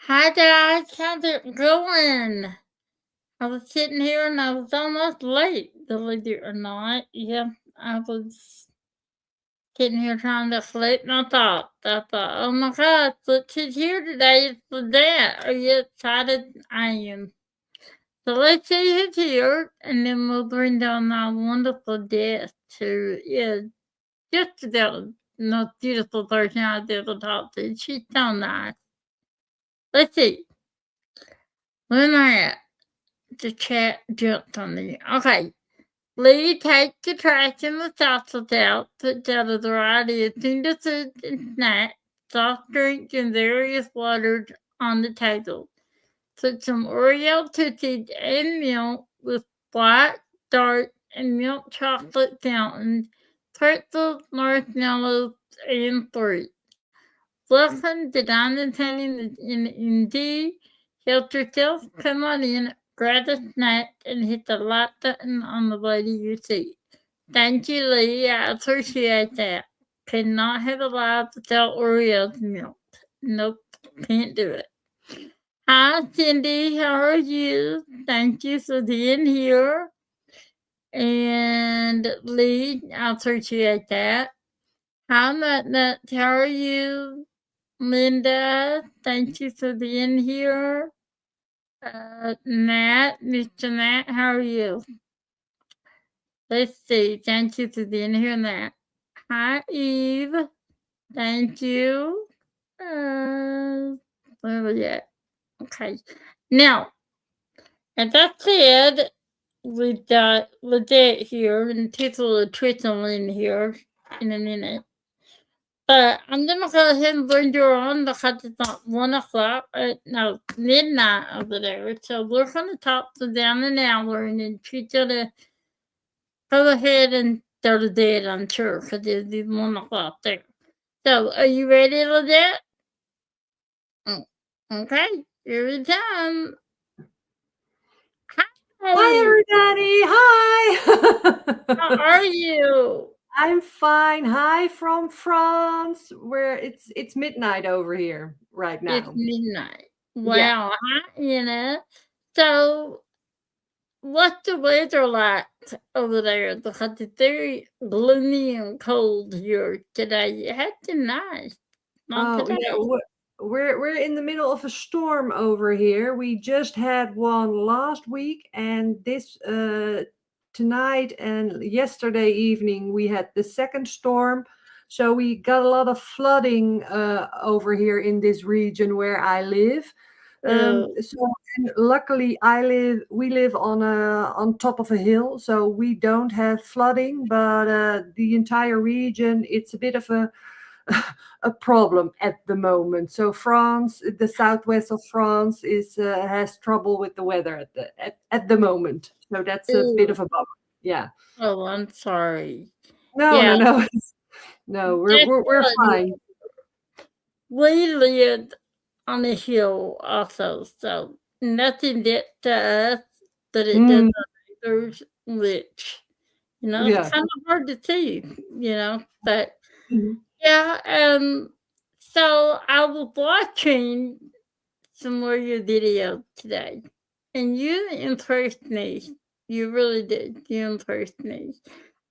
Hi guys, how's it going? I was sitting here and I was almost late, believe it or not. Yeah, I was sitting here trying to sleep and I thought, oh my gosh, look who's here today. It's Lisette. Are you excited? I am. So let's see who's here and then we'll bring down our wonderful guest who is just about the most beautiful person I've ever talked to. She's so nice. Let's see. Where am I at? The chat jumped on me. Okay. Lee takes the trash and the sauces out, puts out a variety of finger foods and snacks, soft drinks, and various waters on the table. Put some Oreo cookies and milk with black, dark, and milk chocolate fountains, pretzels, marshmallows, and fruit. Welcome to Diamond Painting in D. Help yourself, come on in, grab a snack, and hit the like button on the way to your seat. Thank you, Lee. I appreciate that. Could not have a life without Oreos milk. Nope, can't do it. Hi, Cindy. How are you? Thank you for being here. And Lee, I appreciate that. Hi, Nut. How are you? Linda, thank you for being here. Matt, Mr. Matt, how are you? Let's see. Thank you for being here, Matt. Hi, Eve. Thank you. Where was that? Okay. Now, as I said, we've got Lisette here, and Tiffany will trickle in here in a minute. But I'm gonna go ahead and bring you on because it's not 1 o'clock. No, midnight over there. So we're gonna talk for down an hour, and then she's gonna go ahead and go to bed. I'm sure because it'll be 1 o'clock there. So, are you ready, Lisette? Mm, okay, here we come. Hi, Hi, everybody. how Hi. are you? I'm fine. Hi from France, where it's midnight over here right It's now. midnight. Yeah. Wow, hi, Anna. So, what's the weather like over there? Because it's very gloomy and cold here today. It has been nice. Not Oh, yeah. today. We're in the middle of a storm over here. We just had one last week, and this tonight and yesterday evening we had the second storm. So we got a lot of flooding over here in this region where I live. Oh, So and luckily we live on top of a hill, so we don't have flooding, but the entire region, it's a bit of a a problem at the moment. So France, the southwest of France, is has trouble with the weather at the moment. So that's a bit ew. of a bummer. Yeah. Oh, I'm sorry. No, Yeah, no, no. No, that's we're what fine. we lived on a hill also, so nothing did to us, but it does Mm, our neighbors, which, it's yeah. kind of hard to see, but Mhm. yeah, so I was watching some more of your videos today, and you impressed me. You really did. You impressed me.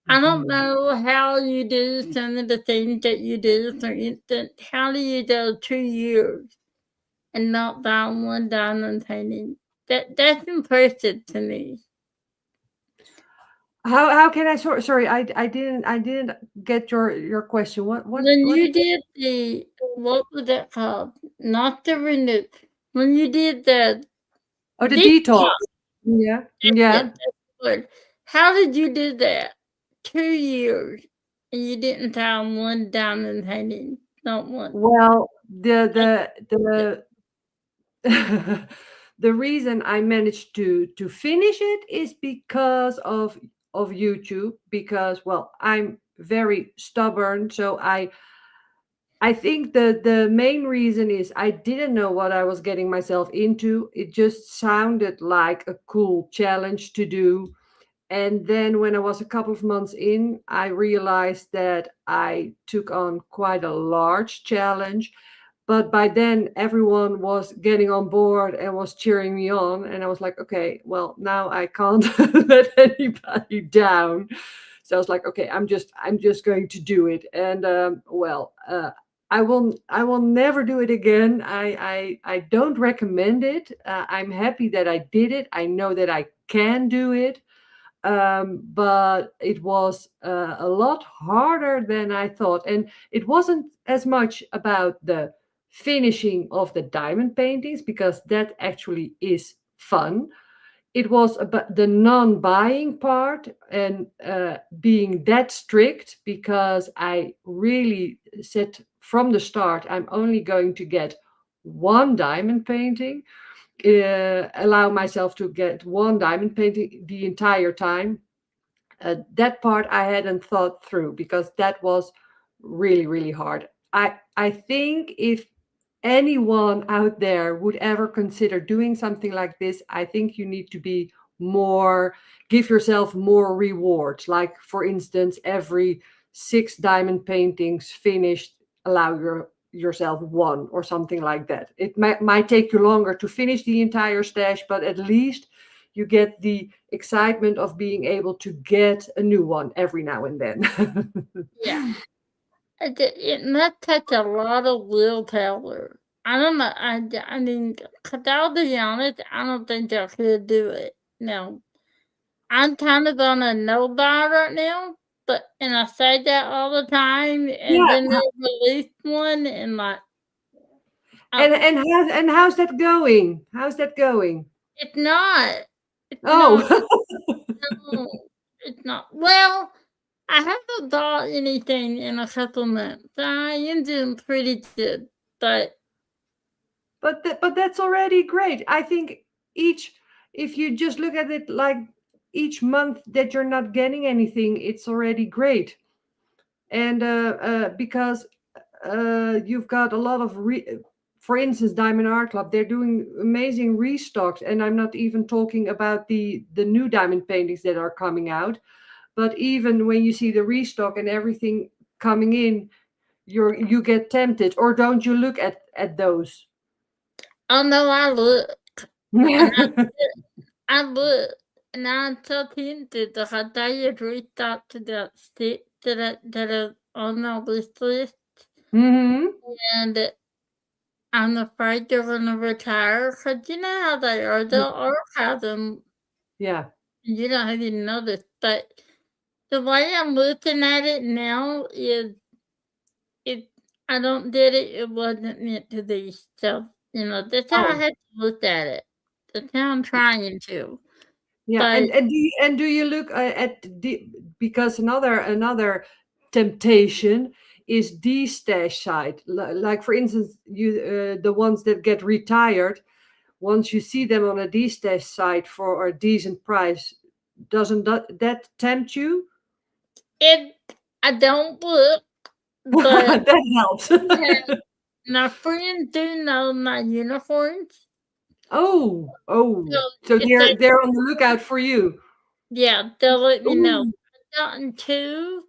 I don't Mhm. know how you do some of the things that you do. For instance, how do you go 2 years and not buy one diamond painting? That's impressive to me. How can I sorry, I didn't get your question. When What you did you did the what was that called? Not the renew. When you did the Oh, the detox, detox. Yeah. Yeah. that's the word. How did you do that? 2 years and you didn't find one diamond painting. Not one. Well, That's the reason I managed to finish it is because of YouTube, because well, I'm very stubborn, so I think the main reason is I didn't know what I was getting myself into. It just sounded like a cool challenge to do. And then when I was a couple of months in, I realized that I took on quite a large challenge. but by then everyone was getting on board and was cheering me on, and I was like, okay, well, now I can't let anybody down. So I was like, okay, I'm just going to do it. And I will never do it again. I don't recommend it. I'm happy that I did it. I know that I can do it, but it was a lot harder than I thought. And it wasn't as much about the finishing of the diamond paintings, because that actually is fun. It was about the non-buying part, and being that strict, because I really said from the start, I'm only going to get one diamond painting, allow myself to get one diamond painting the entire time. That part I hadn't thought through, because that was really, really hard. I think if anyone out there would ever consider doing something like this, I think you need to be more, give yourself more rewards. Like, for instance, every six diamond paintings finished, allow yourself one, or something like that. It might take you longer to finish the entire stash, but at least you get the excitement of being able to get a new one every now and then. Yeah. And that takes a lot of willpower. I don't know. I mean, 'cause I'll be honest, I don't think I could do it. No, I'm kind of on a no buy right now, but and I say that all the time, and Yeah. then they release one, and like, And oh, how's that going? How's that going? it's not, it's not, Oh. no, it's not. Well, I haven't bought anything in a couple months. I am doing pretty good, but But that's already great. I think each, if you just look at it like each month that you're not getting anything, it's already great. And because you've got a lot of for instance, Diamond Art Club, they're doing amazing restocks, and I'm not even talking about the new diamond paintings that are coming out. But even when you see the restock and everything coming in, you get tempted, or don't you look at those? oh no, I look, and I look, and I'm so tempted to I tell you to reach out to that stick that is on the list, Hmm. and I'm afraid they're gonna retire, 'cause you know how they are, they'll archive them, Yeah. you don't even notice, but the way I'm looking at it now is it I don't did it, it wasn't meant to be, so, that's how I Oh, had to look at it. That's how I'm trying to, yeah. but And do you look at the, because another temptation is the stash side. Like, for instance, you the ones that get retired. Once you see them on a D stash site for a decent price, doesn't that tempt you? it I don't look, but That helps. yeah, my friends do know my uniforms, Oh, so oh. So if they they're on the lookout for you. yeah, they'll let me know. Ooh. I've gotten 2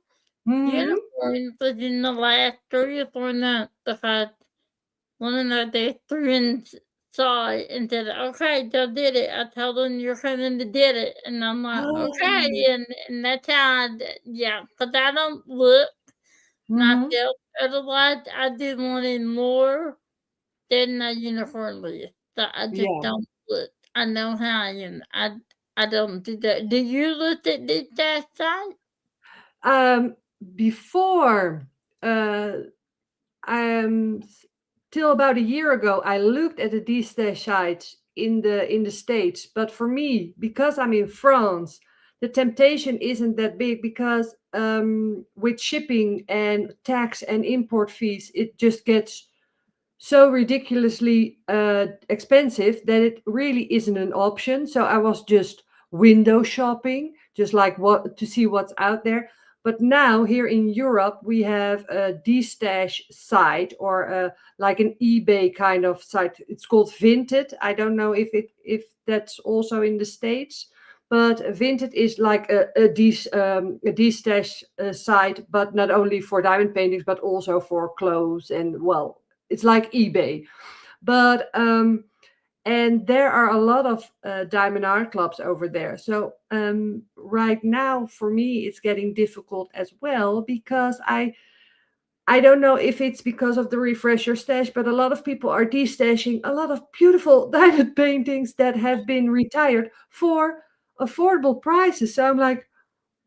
Hmm. uniforms within the last 3 or 4 months because one of their friends saw it and said, "Okay, they did it." I told them, "You're coming to get it," and I'm like, Oh. "Okay," and that's how yeah, 'cause I don't look Hmm. myself, otherwise I do wanting more than a uniform list, so I just Yeah. don't look. I know how I am. I don't do that. Do you look at this that site? Um, Before, uh, um, s- till about a year ago, I looked at the D-stash sites in the States. But for me, because I'm in France, the temptation isn't that big, because with shipping and tax and import fees, it just gets so ridiculously expensive that it really isn't an option. So I was just window shopping, just like what to see what's out there. But now here in Europe, we have a D-stash site, or like an eBay kind of site. It's called Vinted. I don't know if that's also in the States, but Vinted is like a D-stash site, but not only for diamond paintings, but also for clothes and, well, it's like eBay. But and there are a lot of diamond art clubs over there. So right now for me it's getting difficult as well, because I don't know if it's because of the refresher stash, but a lot of people are destashing a lot of beautiful diamond paintings that have been retired for affordable prices. So I'm like,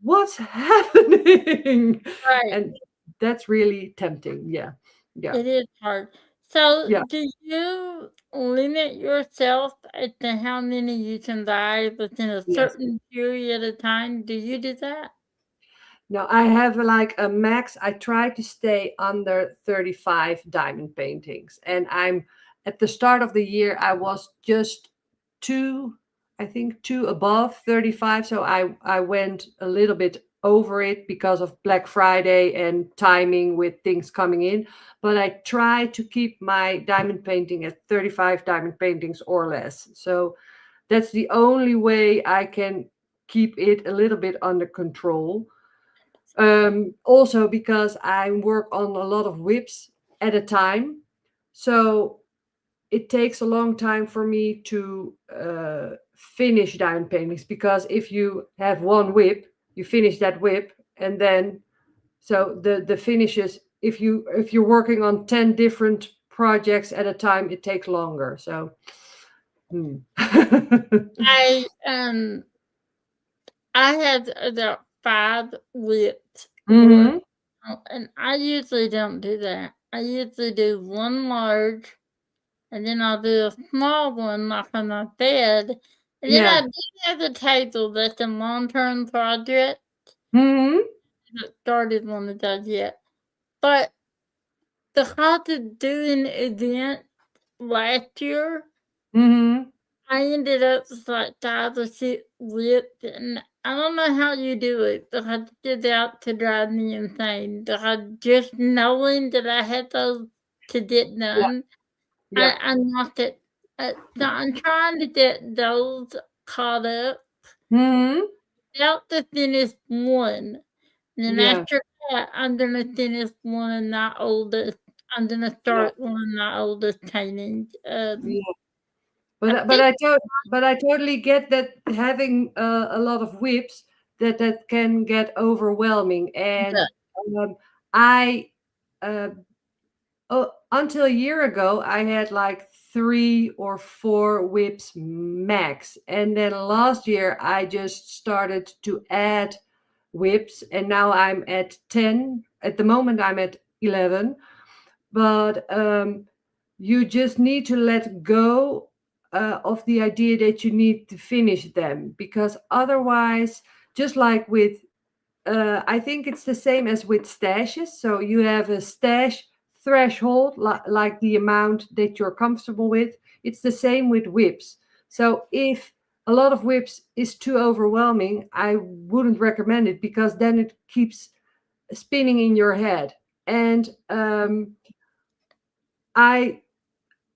what's happening? Right. And that's really tempting. Yeah. Yeah. It is hard. So, Yeah. do you limit yourself as to how many you can buy within a Yes. certain period of time? Do you do that? No, I have like a max. I try to stay under 35 diamond paintings. And I'm at the start of the year, I was just two, I think two above 35. So I went a little bit over it because of Black Friday and timing with things coming in. But I try to keep my diamond painting at 35 diamond paintings or less. So that's the only way I can keep it a little bit under control. Also because I work on a lot of whips at a time, so it takes a long time for me to finish diamond paintings, because if you have one whip, you finish that whip, and then so the finishes, if you're working on 10 different projects at a time, it takes longer. So hmm. I um I have about 5 whips worth, Hmm. and I usually don't do that. I usually do one large, and then I'll do a small one like on my bed, and then I Yeah. do have a table that's a long-term project. Hmm. I haven't started one of those yet, but because of doing an event last year, Hmm. I ended up with like 5 or 6 whips, and I don't know how you do it because it's out to drive me insane. Because just knowing that I had those to get Yeah. done, Yeah. I knocked it. So I'm trying to get those caught up. Hmm. Out to finish one. And then Yeah. after that, I'm gonna finish one of my oldest. I'm gonna Yeah. start one of my oldest paintings. Yeah. I But think I totally get that having a lot of whips, that can get overwhelming. And that um, I uh, until a year ago I had like 3 or 4 whips max, and then last year I just started to add whips, and now I'm at 10. At the moment I'm at 11. But you just need to let go of the idea that you need to finish them, because otherwise, just like with I think it's the same as with stashes. So you have a stash threshold, like the amount that you're comfortable with. It's the same with whips. So if a lot of whips is too overwhelming, I wouldn't recommend it, because then it keeps spinning in your head. And I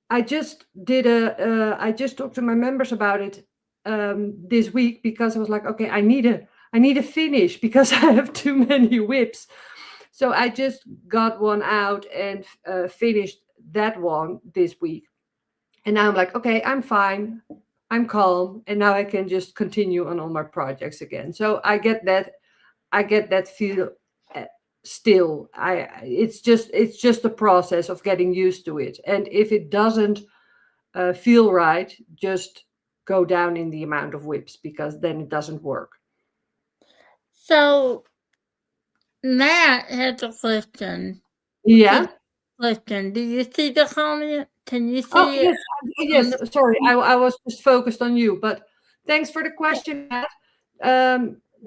I just did I just talked to my members about it this week, because I was like, okay, I need a finish because I have too many whips. So I just got one out and finished that one this week. And now I'm like, okay, I'm fine. I'm calm, and now I can just continue on all my projects again. So I get that feel uh, still. It's just a process of getting used to it. And if it doesn't feel right, just go down in the amount of whips, because then it doesn't work. so Matt has a question, which is Yeah. a question. Do you see the comment? Can you Oh see it yes, on yes. the Sorry, screen? I was just focused on you. But thanks for the Yeah, question, Matt.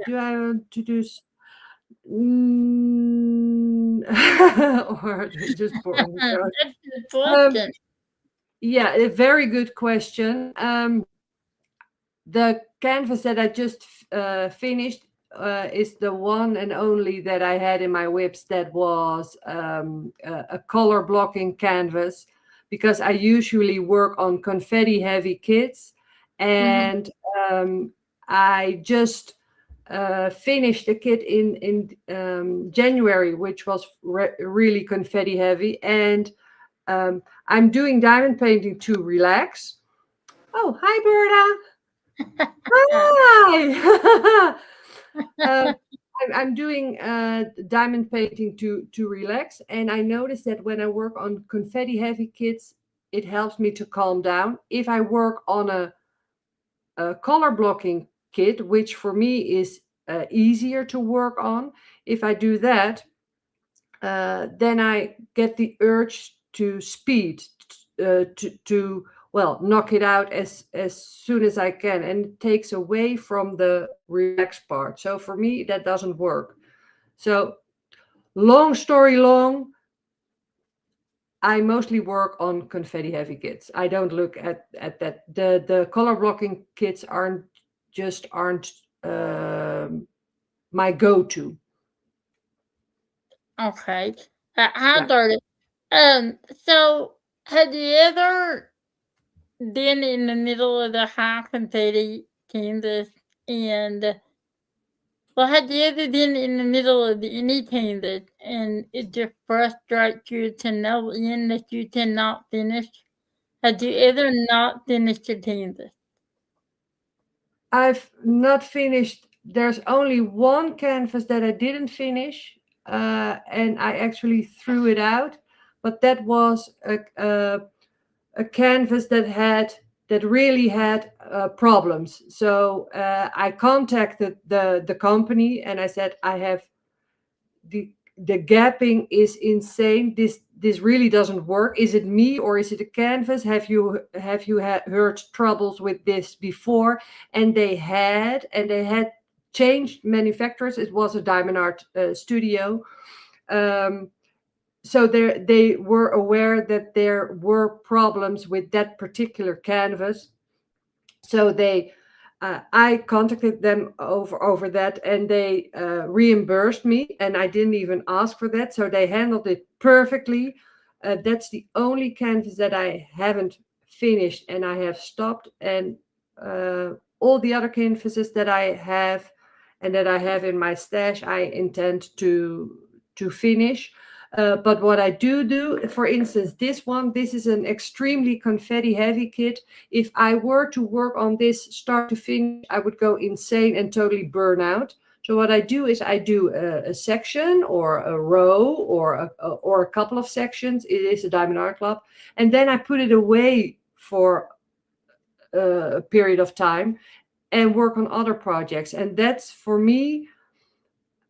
Do I want to do or just boring? that's a good Um, question. yeah, a very good question. The canvas that I just finished is the one and only that I had in my whips that was a color blocking canvas, because I usually work on confetti heavy kits. Mhm. And I just finished a kit in January, which was really confetti heavy. And I'm doing diamond painting to relax. Oh, hi, Berta. Hi. I'm doing diamond painting to relax, and I noticed that when I work on confetti heavy kits, it helps me to calm down. If I work on a color blocking kit, which for me is easier to work on, if I do that, then I get the urge to speed, to well, knock it out as soon as I can, and it takes away from the relaxed part. So for me, that doesn't work. So long story long, I mostly work on confetti heavy kits. I don't look at that. The color blocking kits aren't my go-to. Okay. Hi, Yeah. Dorothy. So have you ever been in the middle of the high confetti canvas and well, have you ever been in the middle of any canvas and it just frustrates you to no end that you cannot finish? Have you ever not finished a canvas? I've not finished. There's only one canvas that I didn't finish, and I actually threw it out. But that was a canvas that really had problems. So I contacted the company and I said, I have the gapping is insane. This really doesn't work. Is it me or is it a canvas? Have you heard troubles with this before? And they had changed manufacturers. It was a Diamond Art studio. Um, so they were aware that there were problems with that particular canvas. So I contacted them over that, and they reimbursed me, and I didn't even ask for that. So they handled it perfectly. That's the only canvas that I haven't finished, and I have stopped. And all the other canvases that I have and that I have in my stash, I intend to finish. But what I do, for instance, this is an extremely confetti heavy kit. If I were to work on this start to finish, I would go insane and totally burn out. So what I do is I do a section or a row or a couple of sections. It is a Diamond Art Club, and then I put it away for a period of time and work on other projects. And that's for me,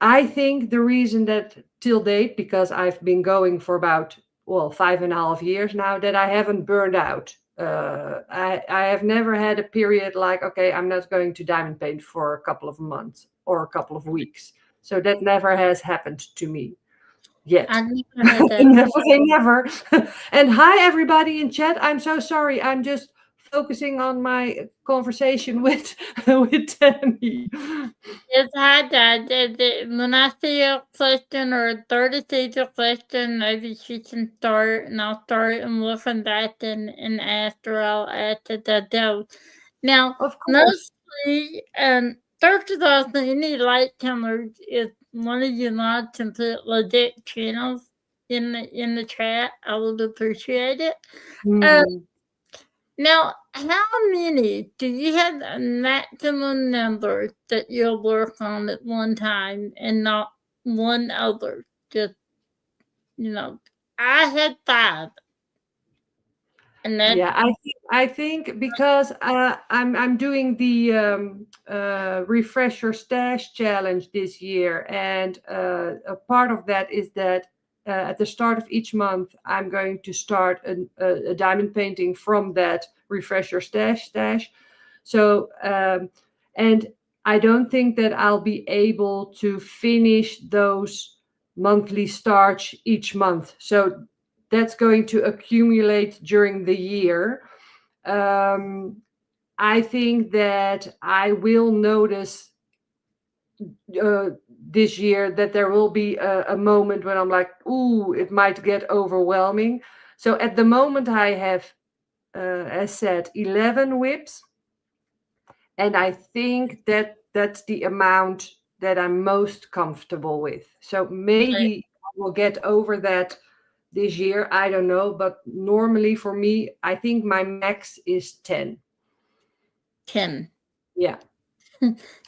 I think the reason that till date, because I've been going for about, well, 5.5 years now, that I haven't burned out. I have never had a period like, okay, I'm not going to diamond paint for a couple of months or a couple of weeks. So that never has happened to me yet. I never had that. Never say never. And hi, everybody in chat. I'm so sorry. I'm just focusing on my conversation with with Tammy. It's hard that when I see a question or a 30 a question, maybe she can start and I'll start and listen back and after I'll add to the deal. Now, Of course. mostly, first of all, any latecomers, if one of you want to put legit channels in the chat, I would appreciate it. Um, Hmm. Now, how many do you have a maximum number that you'll work on at one time and not one other? Just, you know, I had 5, and that Yeah, I think because I'm doing the refresher stash challenge this year, and a part of that is that at the start of each month I'm going to start a diamond painting from that refresher stash. So and I don't think that I'll be able to finish those monthly starts each month. So that's going to accumulate during the year. Um, I think that I will notice uh, this year that there will be a moment when I'm like, ooh, it might get overwhelming. So at the moment, I have, as said, 11 whips. And I think that that's the amount that I'm most comfortable with. So maybe I will get over that this year. I don't know, but normally for me, I think my max is 10. 10. Yeah.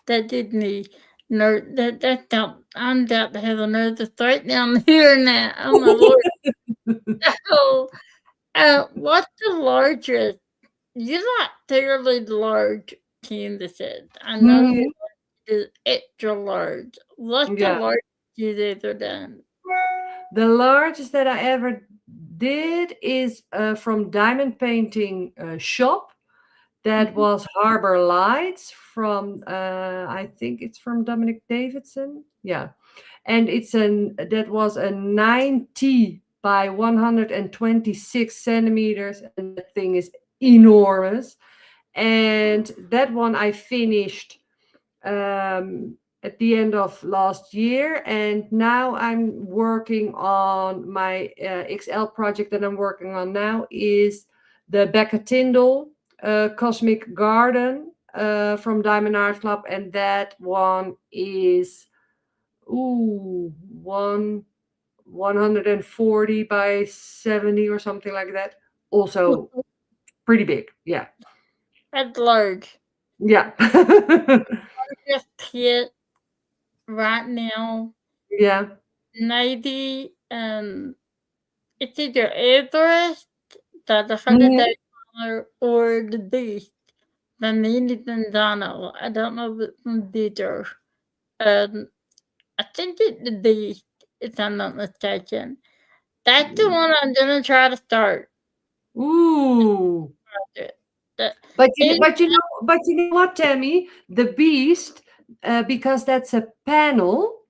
That did me that don't I'm about to have a nervous breakdown hearing that. Oh my lord. So, what's the largest? You like fairly large canvases. I know you Mhm. do extra large. What's the Yeah. largest you've ever done? The largest that I ever did is from Diamond Painting Shop. That Mhm. was Harbor Lights from, I think it's from Dominic Davidson. Yeah. And that was a 90 by 126 centimeters. And that thing is enormous. And that one I finished at the end of last year, and now I'm working on my XL project that I'm working on now is the Becca Tyndall Cosmic Garden from Diamond Art Club, and that one is one 140 by 70 or something like that. Also pretty big. Yeah. That's large. Yeah. Largest kit right now, Yeah. maybe it's either Everest, that's a hundred Mhm. days or the Beast. The Mini Banzano. I don't know which one's bigger. Um, I think it's the Beast, if I'm not mistaken. That's the one I'm gonna try to start. Ooh. It. The, But it, you know what, Tammy? The Beast, because that's a panel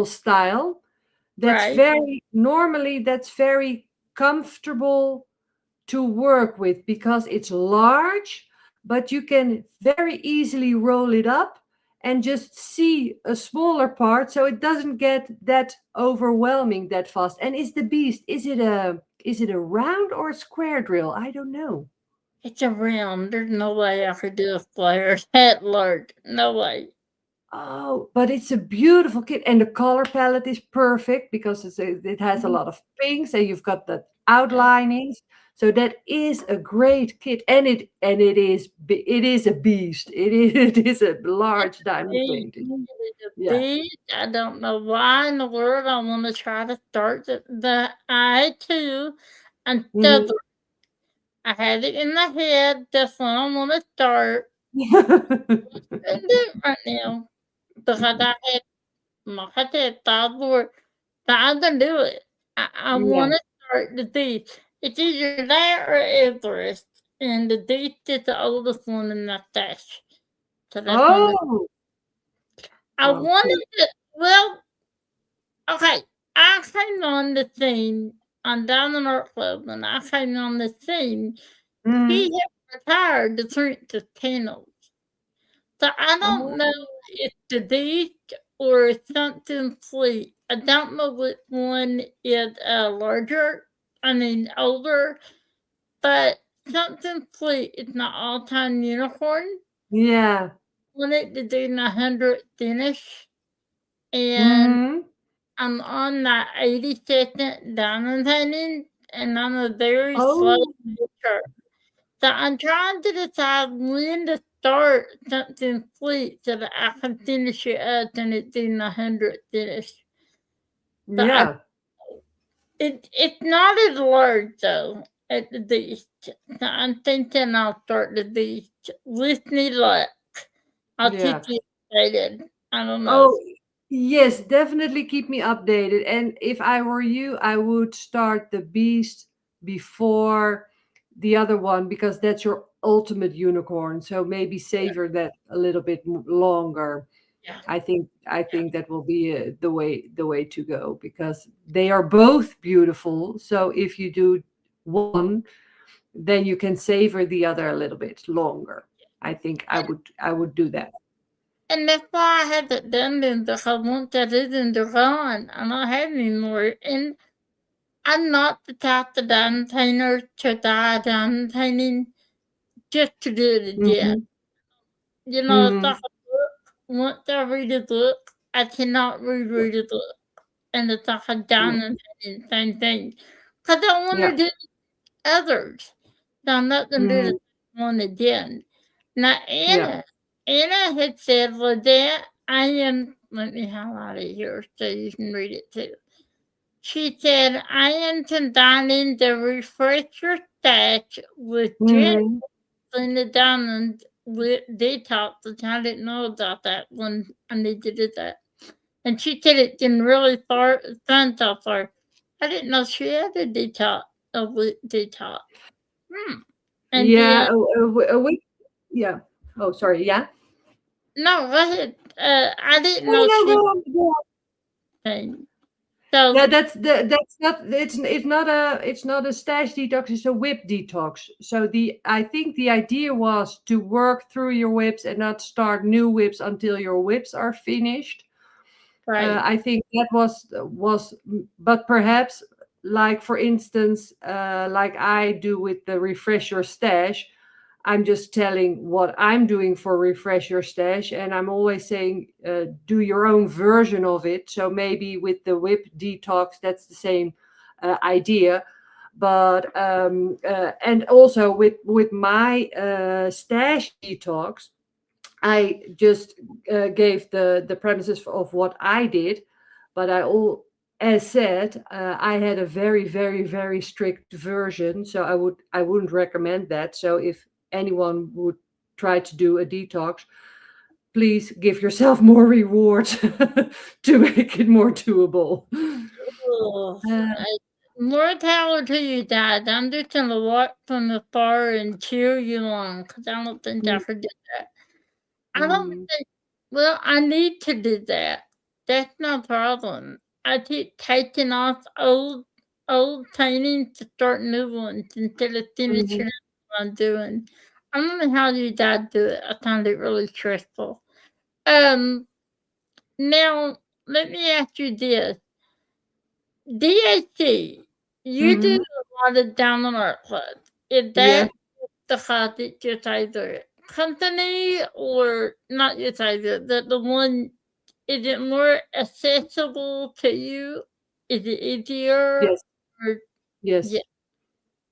style. That's right. very normally that's very comfortable to work with because it's large, but you can very easily roll it up and just see a smaller part, so it doesn't get that overwhelming that fast. And is the Beast? Is it a round or a square drill? I don't know. It's a round. There's no way I could do a flare that large. No way. Oh, but it's a beautiful kit, and the color palette is perfect because it has a Mhm. lot of pinks, and you've got the Yeah. outlinings. So that is a great kit, and it is a beast. It is a large diamond Beast. painting. It is a Yeah. beast. I don't know why in the world I want to try to start the I too and Mhm. feather. I had it in the head. That's what I want to start. And do it right now because I had my head thought were time to do it. I Yeah. want to start the D. It's either that or Everest, and the D is the oldest one in that stash. So that's one. Oh, I oh, wanted cool. to. Well, okay. I came on the scene on Diamond Art Club, and I came on the scene. He Mhm. had retired to drink the panels. So I don't know Oh, if the beach or something fleet. I don't know which one is larger. I mean older, but something fleet is my all-time unicorn. yeah. Wanted to do my 100th finish, and Mhm. I'm on that 80-second diamond painting, and I'm a very slow Oh, pitcher. So I'm trying to decide when to start something fleet so that I can finish it up and it's in the 100th finish. But yeah. it's not as large though at the beach. So I'm thinking I'll start the beach. Wish me luck. I'll keep Yeah. you updated. I don't know. Oh, yes, definitely keep me updated. And if I were you, I would start the Beast before the other one because that's your ultimate unicorn. So maybe Yeah, savor that a little bit longer. yeah, I yeah. think that will be the way to go because they are both beautiful. So if you do one, then you can savor the other a little bit longer. I think I would do that. And that's why I haven't done them because once I do them, they're gone. I don't have any more. And I'm not the type of diamond painter to die diamond painting just to do it again. Hmm. You know, it's Hmm. like a book. Once I read a book, I cannot reread a book. and it's like a Yeah. diamond painting, same thing. Because I want Yeah. to do others. So I'm not going to do the Mhm. same one again. Now, Yeah. Anna had said, well, Dad, I am, let me highlight it here so you can read it too. She said, I am combining the refresher stash with Jen Mhm. in the diamond with detox, which I didn't know about that when I need to do that. And she said it can really far fun so far. I didn't know she had a detox, a wheat detox. Hmm. And Yeah. then Yeah. Oh, sorry. Yeah. no, go ahead. I didn't No, know no, go she on. Go on. thing. Yeah, So that's not it's not a stash detox, it's a whip detox. So the I think the idea was to work through your whips and not start new whips until your whips are finished. right, I think that was, but perhaps, like for instance, like I do with the refresher stash, I'm just telling what I'm doing for refresher stash, and I'm always saying, do your own version of it. So maybe with the whip detox, that's the same idea. But and also with my stash detox, I just gave the premises of what I did, but as said, I had a very, very, very strict version, so I wouldn't recommend that. So if anyone would try to do a detox, please give yourself more rewards to make it more doable. ugh, Uh, more power to you, Dad. I'm just gonna watch from afar and cheer you on because I don't think I mm, could do that. I don't mm, think. Well, I need to do that. That's no problem. I keep taking off old paintings to start new ones instead of mhm, finishing what I'm doing. I don't know how you dad do it. I find it really stressful. Um, now let me ask you this: DHC, you do mhm. a lot of diamond art clubs. Is Yeah. that the fact that you're either company or not your either the one is it more accessible to you? Is it easier? Yes. Or yeah, Yes.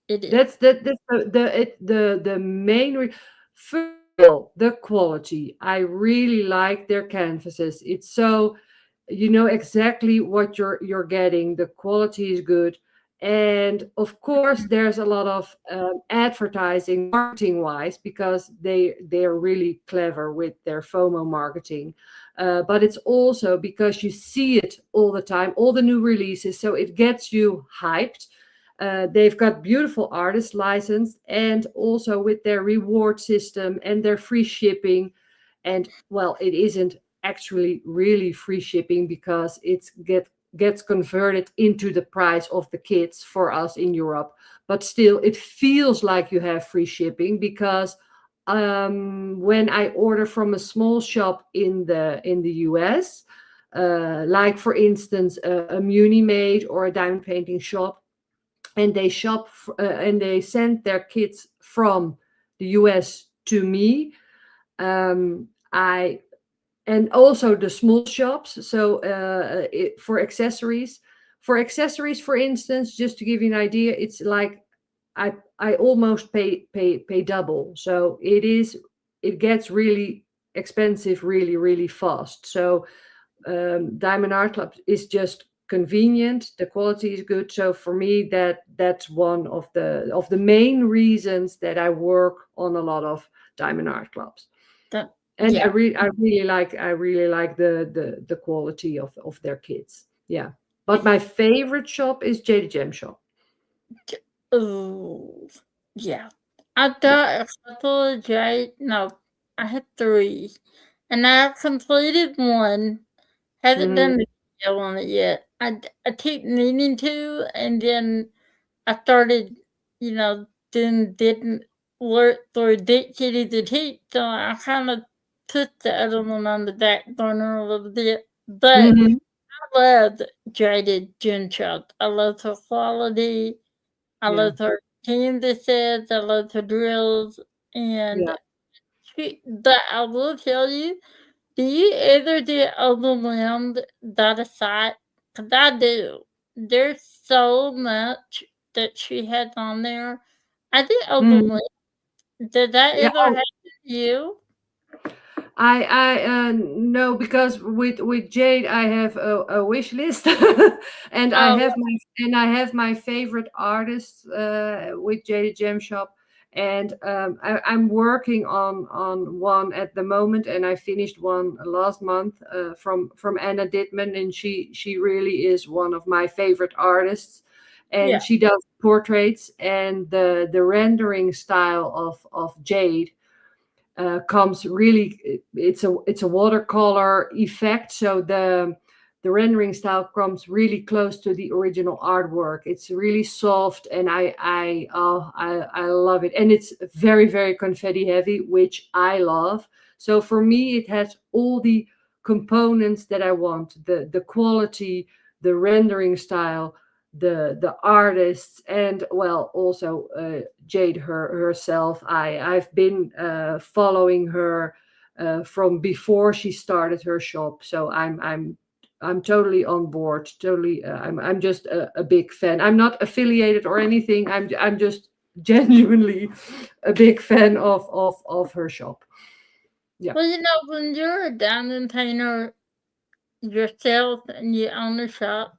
it is. That's the main first of all, the quality. I really like their canvases. It's so, you know exactly what you're getting. The quality is good, and of course there's a lot of advertising marketing wise, because they're really clever with their FOMO marketing. But it's also because you see it all the time, all the new releases, so it gets you hyped. They've got beautiful artist license, and also with their reward system and their free shipping. And well, it isn't actually really free shipping, because gets converted into the price of the kits for us in Europe. But still, it feels like you have free shipping, because when I order from a small shop in the US, like for instance a Muni Made or a diamond painting shop, and and they send their kits from the US to me. I And also the small shops. So for accessories, for instance, just to give you an idea, it's like I almost pay double. So it gets really expensive really really fast. So Diamond Art Club is just convenient. The quality is good. So for me, that's one of the main reasons that I work on a lot of Diamond Art Clubs. The, And yeah. I really like the quality of their kits. Yeah. But my favorite shop is JD Gem Shop. Oh, yeah. I Yeah. got a couple of no, I had three, and I completed one. Haven't Hmm. done the video on it yet. I keep meaning to, and then I started, then didn't work for Dick Kitty to teach, so I kind of put the other one on the back burner a little bit. But Hmm. I love Jaded Ginshot. I love her quality. I Yeah. love her canvases. I love her drills. And Yeah. but I will tell you, do you ever get overwhelmed by the sight? 'cause I do. There's so much that she has on there. I get Mm. overwhelmed. Did that Yeah. ever happen to you? I no, because with Jade I have a wish list, and Oh, I have my favorite artists with Jade Gem Shop, and I'm working on one at the moment, and I finished one last month from Anna Dittman, and she really is one of my favorite artists, yeah. and she does portraits, and the rendering style of Jade comes really, it's a watercolor effect, so the rendering style comes really close to the original artwork. It's really soft, and I love it, and it's very very confetti heavy, which I love. So for me it has all the components that I want: the quality, the rendering style, the artists, and well, also Jade herself. I've been following her from before she started her shop, so I'm totally on board. Totally, I'm just a big fan. I'm not affiliated or anything. I'm just genuinely a big fan of her shop. Yeah. Well, when you're a diamond painter yourself and you own a shop,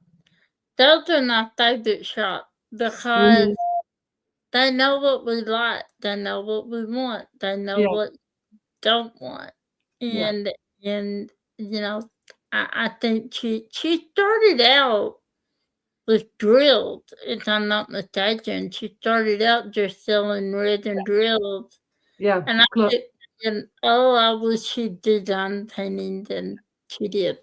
those are my favorite shops because Hmm. they know what we like, they know what we want, they know Yeah. what we don't want, Yeah. and and you know, I think she started out with drills, if I'm not mistaken. She started out just selling resin drills, Yeah. and I kept thinking, "Oh, I wish she did done painting than she did."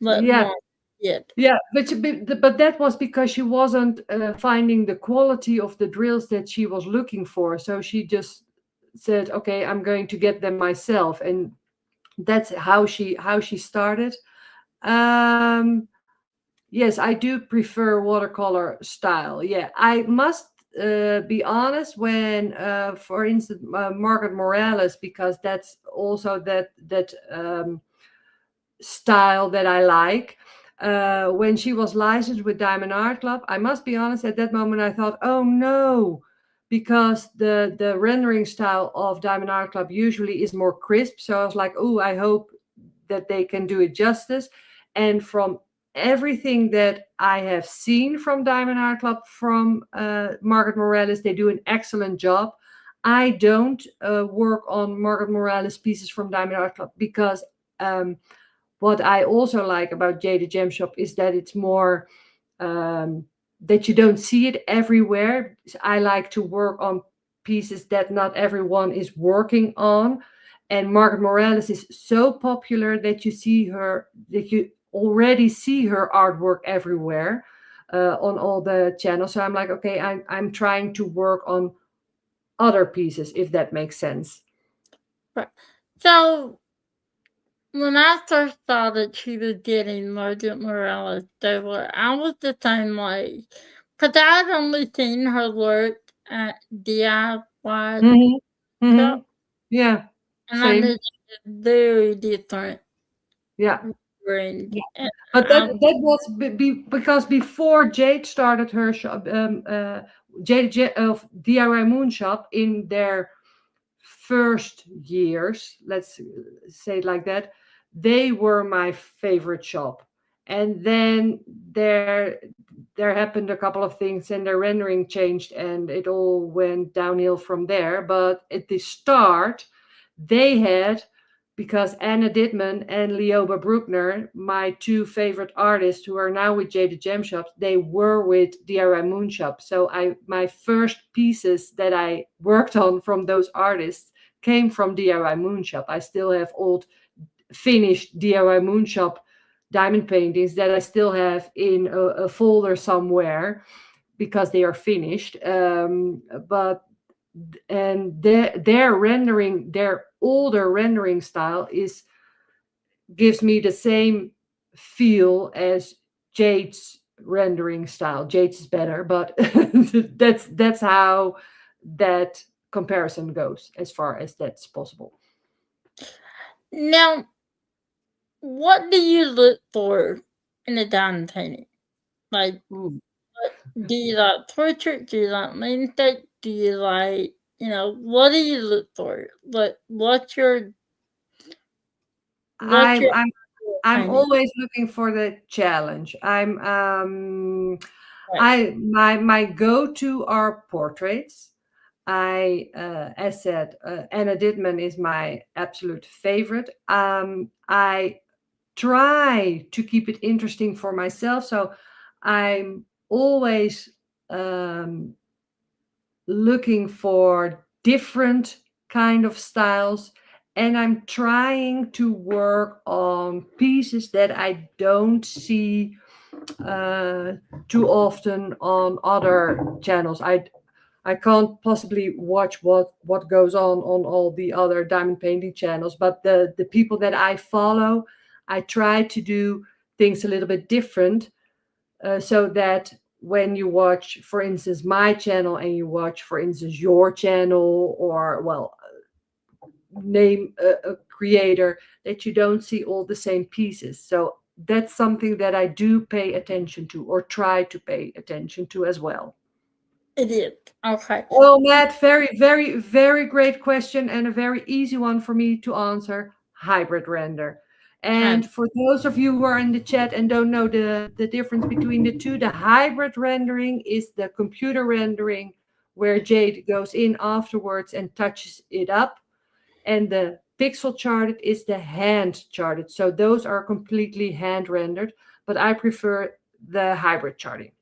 But Yeah. more did. Yeah, but that was because she wasn't finding the quality of the drills that she was looking for. So she just said, "Okay, I'm going to get them myself," and that's how she started. Um, yes, I do prefer watercolor style. Yeah, I must be honest when, for instance, Margaret Morales, because that's also that style that I like. When she was licensed with Diamond Art Club, I must be honest, at that moment I thought, oh no, because the rendering style of Diamond Art Club usually is more crisp. So I was like, oh, I hope that they can do it justice. And from everything that I have seen from Diamond Art Club, from Margaret Morales, they do an excellent job. I don't work on Margaret Morales pieces from Diamond Art Club because um, what I also like about Jada Gem Shop is that it's more that you don't see it everywhere. I like to work on pieces that not everyone is working on. And Margaret Morales is so popular that you already see her artwork everywhere on all the channels. So I'm like, okay, I'm trying to work on other pieces, if that makes sense. Right. So when I first saw that she was getting Margaret Morales, I was the same way. Because I'd only seen her work at DIY Hmm. shop, Hmm. Yeah, and I knew same. it was very different Yeah. range. And But I that was because before Jade started her shop, Jade of DIY Moon Shop in their first years, let's say it like that, they were my favorite shop. And then there happened a couple of things, and their rendering changed, and it all went downhill from there. But at the start, they had, because Anna Dittman and Leoba Bruckner, my two favorite artists who are now with Jada Gem Shops, they were with DIY Moon Shop. So my first pieces that I worked on from those artists came from DIY Moon Shop. I still have old finished DIY Moon Shop diamond paintings that I still have in a folder somewhere because they are finished. But and their rendering, their older rendering style is gives me the same feel as Jade's rendering style. Jade's is better, but that's how that comparison goes as far as that's possible. now, what do you look for in a diamond painting? Like, Ooh. do you like portrait? Do you like landscape? Do you like, what do you look for? What's I'm your I'm ideal I'm painting? always looking for the challenge. Right. My go-to are portraits. As said, Anna Didman is my absolute favorite. I try to keep it interesting for myself, so I'm always um, looking for different kind of styles, and I'm trying to work on pieces that I don't see uh, too often on other channels. I can't possibly watch what goes on all the other diamond painting channels, but the people that I follow, I try to do things a little bit different, so that when you watch, for instance, my channel, and you watch, for instance, your channel, or well, name a creator, that you don't see all the same pieces. So that's something that I do pay attention to, or try to pay attention to as well. It is. Okay. Well, Matt, very, very, very great question, and a very easy one for me to answer. Hybrid render. Hi. And for those of you who are in the chat and don't know the difference between the two, the hybrid rendering is the computer rendering where Jade goes in afterwards and touches it up. And the pixel charted is the hand charted. So those are completely hand rendered, but I prefer the hybrid charting.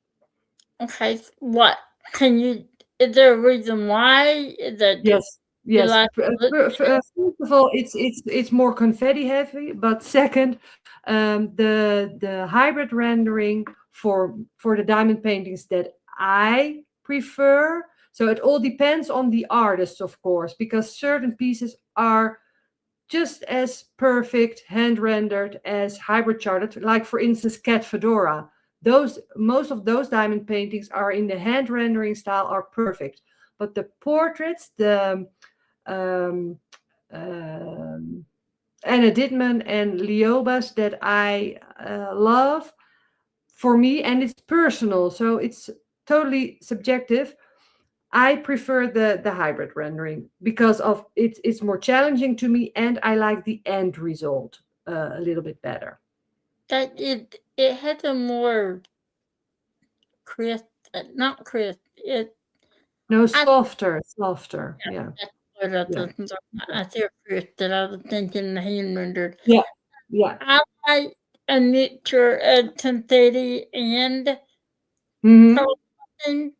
Okay. What? Can you, is there a reason why? Is that just Yes, you yes. like the look? First of all, it's more confetti heavy, but second, the hybrid rendering for the diamond paintings that I prefer. So it all depends on the artist, of course, because certain pieces are just as perfect hand rendered as hybrid charted. Like for instance, Cat Fedora. Those Most of those diamond paintings are in the hand rendering style are perfect, but the portraits, the um, um, Anna Didman and Liobas that I love, for me, and it's personal, so it's totally subjective. I prefer the hybrid rendering because of it's more challenging to me, and I like the end result a little bit better. That it has a more crisp, not crisp. No, I softer, softer. Yeah, Yeah, that's what I was yeah, looking for. yeah, I see a crisp that I was thinking the hand rendered. yeah, yeah. I like a mixture of confetti and Hmm. color thing.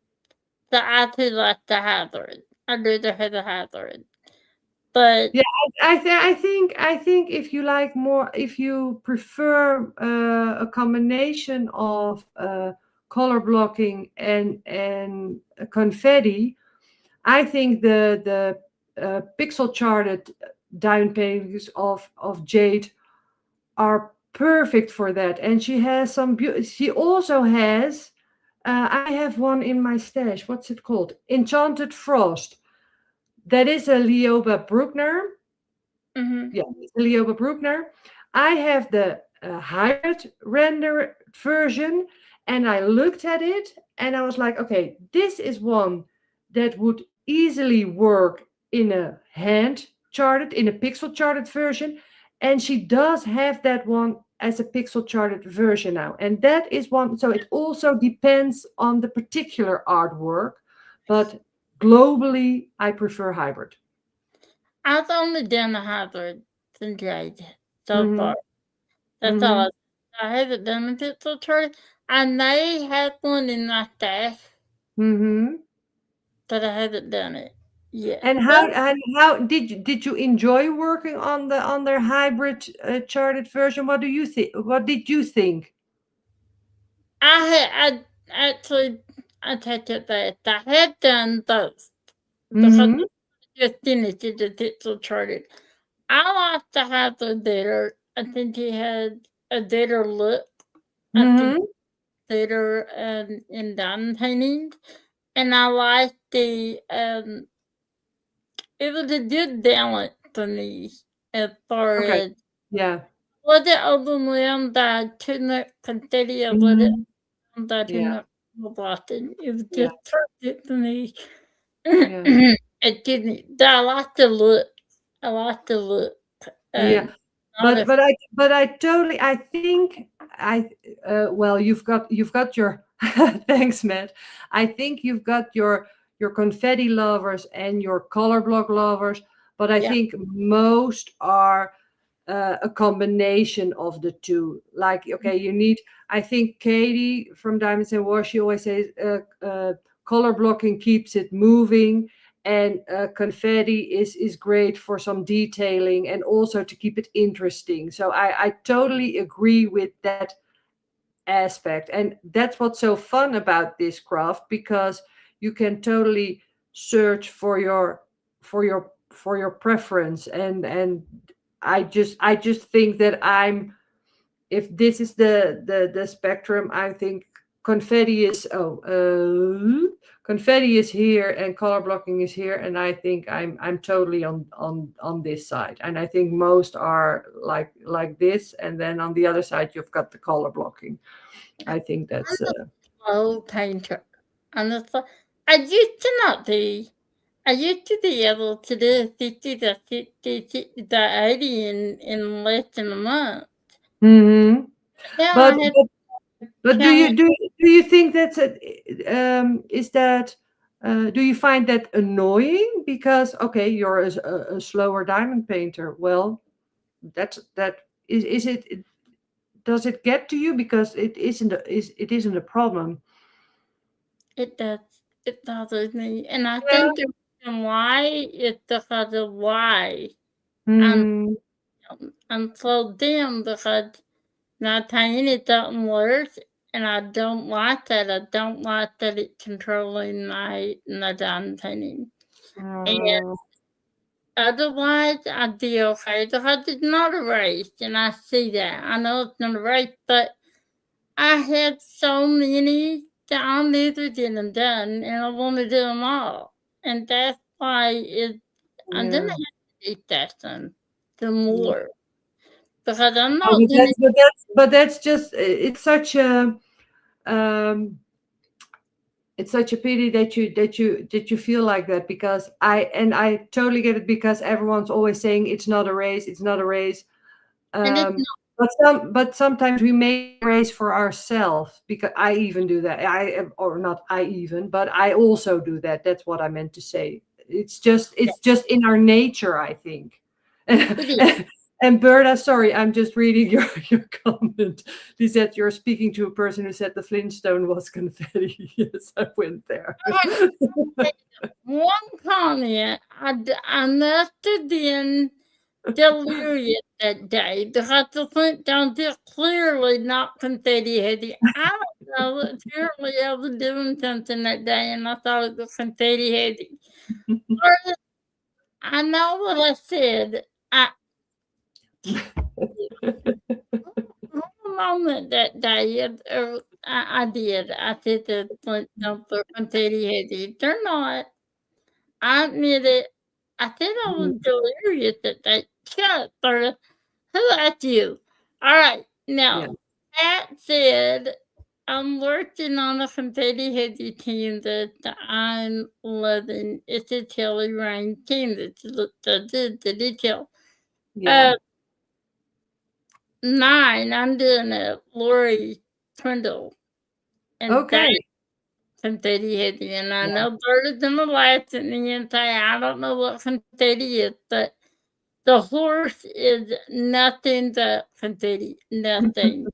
So I do like the hybrid. I do the hybrid. But Yeah, I think if you like more, if you prefer a combination of color blocking and confetti, I think the pixel charted diamond paintings of Jade are perfect for that. And she has some she also has I have one in my stash. What's it called? Enchanted Frost. That is a Leoba Bruckner. mhm. Yeah, it's a Leoba Bruckner. I have the hybrid render version, and I looked at it and I was like, okay, this is one that would easily work in a hand charted, in a pixel charted version. And she does have that one as a pixel charted version now. And that is one, so it also depends on the particular artwork, but globally, I prefer hybrid. I've only done the hybrid and Jade so Mm-hmm. far. That's Mm-hmm. all I haven't done a pixel chart. I may have one in my stash, Mm-hmm. but I haven't done it yet. And how did you enjoy working on their hybrid charted version? What do you think? What did you think? I actually I take it back. I had done both because Mm-hmm. I just finished it, the pixel charted. I like to have the better. I think he had a better look. I think Mm-hmm. better in diamond painting, and I like the it was a good balance for me as far Okay. as Yeah. was it overwhelmed by too much confetti or was it Mm-hmm. that in Yeah. the button. It was Yeah. just perfect for me. Yeah. It didn't. I like the look. I like the look. Yeah. Not a But I totally, I think I well, you've got your thanks, Matt. I think you've got your confetti lovers and your color block lovers, but I yeah. think most are a combination of the two. Like, okay, you need. I think Katie from Diamonds and War, she always says, color blocking keeps it moving, and confetti is great for some detailing and also to keep it interesting. So I totally agree with that aspect, and that's what's so fun about this craft, because you can totally search for your preference, and I just think that if this is the spectrum, I think confetti is here and color blocking is here, and I think I'm totally on this side, and I think most are like this, and then on the other side you've got the color blocking. I think I'm that's a slow painter. And it's like, I used to not be. I used to be able to do 50 to 60 to 80 in less than a month. hmm Now but I had but but do challenge. you do do you think that's is that do you find that annoying? Because okay, you're a slower diamond painter. Well, that is it. Does it get to you? Because it isn't a problem. It does. It bothers me. And I Yeah. think the reason why is because of why I'm, Hmm. I'm so dim because my pain is something worse. And I don't like that. I don't like that it's controlling my dime painting. And Uh, otherwise, I'd be okay because it's not a race. And I see that. I know it's not a race, but I had so many that I'm neither getting done, and I want to do them all. And that's why I'm gonna yeah. have to eat that some the Yeah. more because I'm Oh, not gonna. but that's just um it's such a pity that you feel like that, because I totally get it, because everyone's always saying it's not a race, it's not a race. And it's um not. but sometimes we make a race for ourselves, because I even do that. Or not I even, but I also do that. That's what I meant to say. It's just in our nature, I think. It is. And Berta, sorry, I'm just reading your comment. Lisette, you're speaking to a person who said the Flintstone was confetti. Yes, I went there. One comment. I must have been delirious that day because the Flintstones is clearly not confetti heavy. I don't know. Apparently, I was doing something that day and I thought it was confetti heavy. Or I know what I said. I one moment that day, I did. I said the Flintstones were confetti heavy. They're not. I admit it. I said I was delirious that day. Shut up, Berta. Who at you? All right. Yeah, Now, that said, I'm working on a confetti heavy team that I'm loving. It's a Kelly Rain team that the detail. yeah. Uh, Mine, I'm doing a Lori Trindle, and that Okay. confetti heavy. And I Yeah, know Berta's gonna laugh at me and say, I don't know what confetti is, but the horse is nothing but confetti, nothing.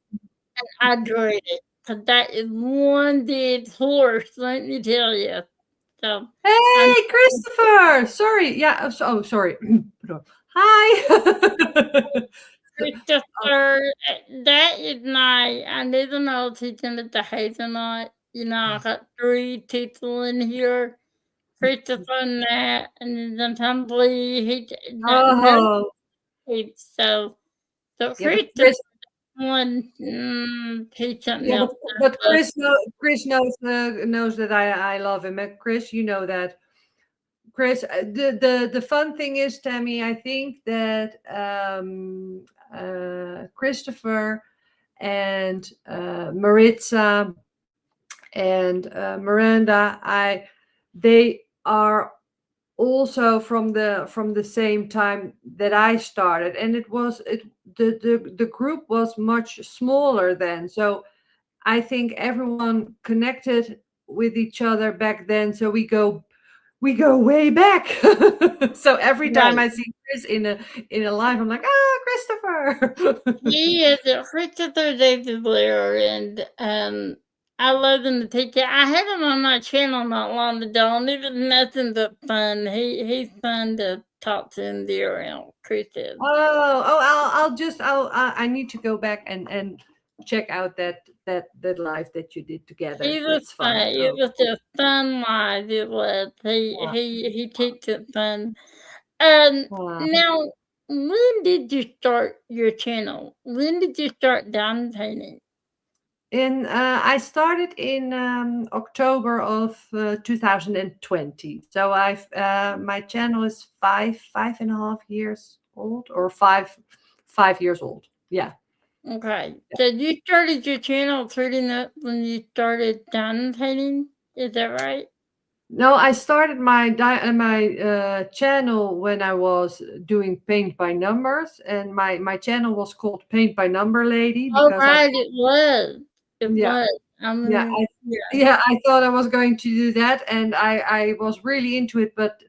I dread it, 'cause that is one big horse, let me tell you. So, I'm hey, Christopher. Sorry. Yeah. Sorry. Hi. Christopher, that is my I need to know if he's gonna behave or not. You know, I got 3 people in here, Christopher and Nat, and then Tumbly, he no Oh, so yeah, but Christopher Chris. one, he's something Yeah, but else. but Chris knows that I love him. Chris, you know that. Chris, the fun thing is, Tammy, I think that Christopher and Maritza. and Miranda, I they are also from the same time that I started, and it was it the group was much smaller then. So I think everyone connected with each other back then. So we go way back. So every time Right. I see Chris in a live, I'm like, ah, Christopher. He is a Christopher David Blair, and I love him to take care. I had him on my channel not long ago, and it was nothing but fun. He's fun to talk to and be around. Chris is. I'll just I need to go back and check out that live that you did together. He was That's fun. fun. It Oh, was just fun live. It was. wow. He takes it fun. Wow. Now, when did you start your channel? When did you start diamond painting? In I started in October of 2020. So I've my channel is five and a half years old, or 5 years old. Yeah. Okay. So you started your channel pretty much when you started diamond painting? Is that right? No, I started my channel when I was doing paint by numbers, and my channel was called Paint by Number Lady Oh, because I right, it was. It yeah was. I yeah remember. I Yeah. yeah I thought I was going to do that, and I was really into it, but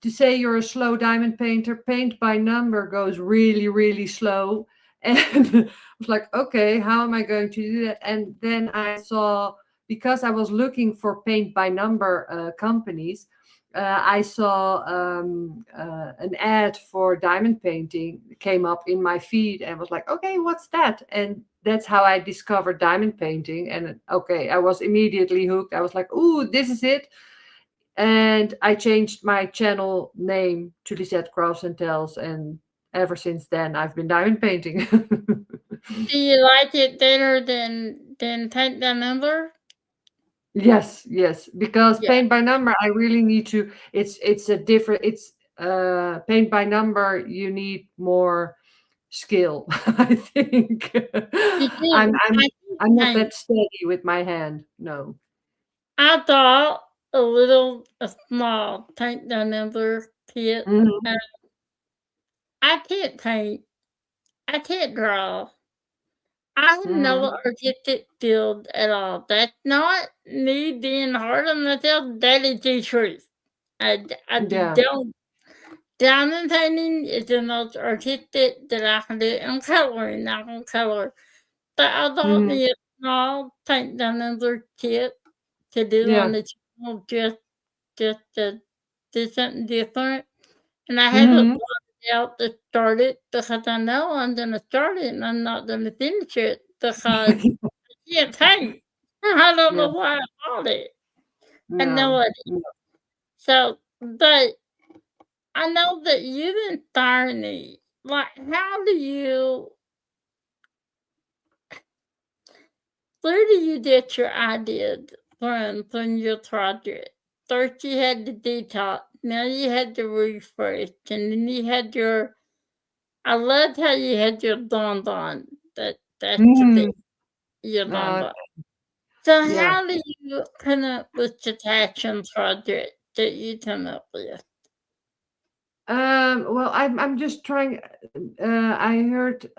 to say you're a slow diamond painter, paint by number goes really, really slow. And I was like, okay, how am I going to do that? And then I saw, because I was looking for paint by number companies, I saw an ad for diamond painting came up in my feed, and was like, okay, what's that? And that's how I discovered diamond painting. And okay, I was immediately hooked. I was like, ooh, this is it. And I changed my channel name to Lisette Crafts and Tells, and ever since then I've been diamond painting. Do you like it better than paint by number? Yes, yes, because Yeah. paint by number, I really need to. It's a different. It's paint by number. You need more skill, I think. You I'm do. I'm I can I'm not paint. that steady with my hand. No. I bought a small paint by number kit. Mhm. Uh, I can't paint. I can't draw. I have no Mhm. artistic field at all. That's not me being hard on myself. That is the truth. I Yeah. don't. Diamond painting is the most artistic that I can do. And coloring, I can color. But I bought Mhm. me a small paint by number kit to do on Yeah. the channel just to do something different. And I haven't Mhm. brought it out to start it because I know I'm gonna start it and I'm not gonna finish it because I can't paint. I don't Yeah. know why I bought it. I know No. it. So, but I know that you inspire me. Like, where do you get your ideas from your project? First you had the detox, now you had the refresh, and then you had your I loved how you had your bonbon. That's the thing, Mhm. your Uh, bonbon. So yeah. how do you come up with the passion project that you come up with? Well, I'm just trying. I heard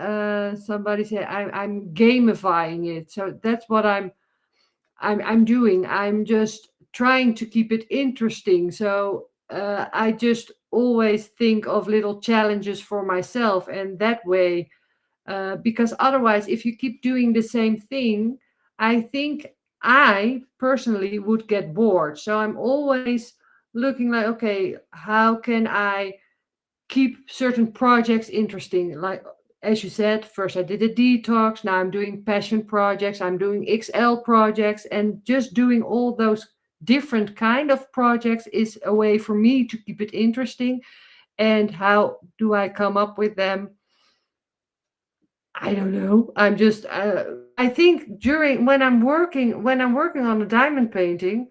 somebody say I'm gamifying it, so that's what I'm doing. I'm just trying to keep it interesting. So I just always think of little challenges for myself, and that way, because otherwise, if you keep doing the same thing, I think I personally would get bored. So I'm always looking like, okay, how can I keep certain projects interesting? Like, as you said, first I did a detox, now I'm doing passion projects, I'm doing XL projects, and just doing all those different kind of projects is a way for me to keep it interesting. And how do I come up with them? I don't know. I'm just I think during when I'm working on a diamond painting,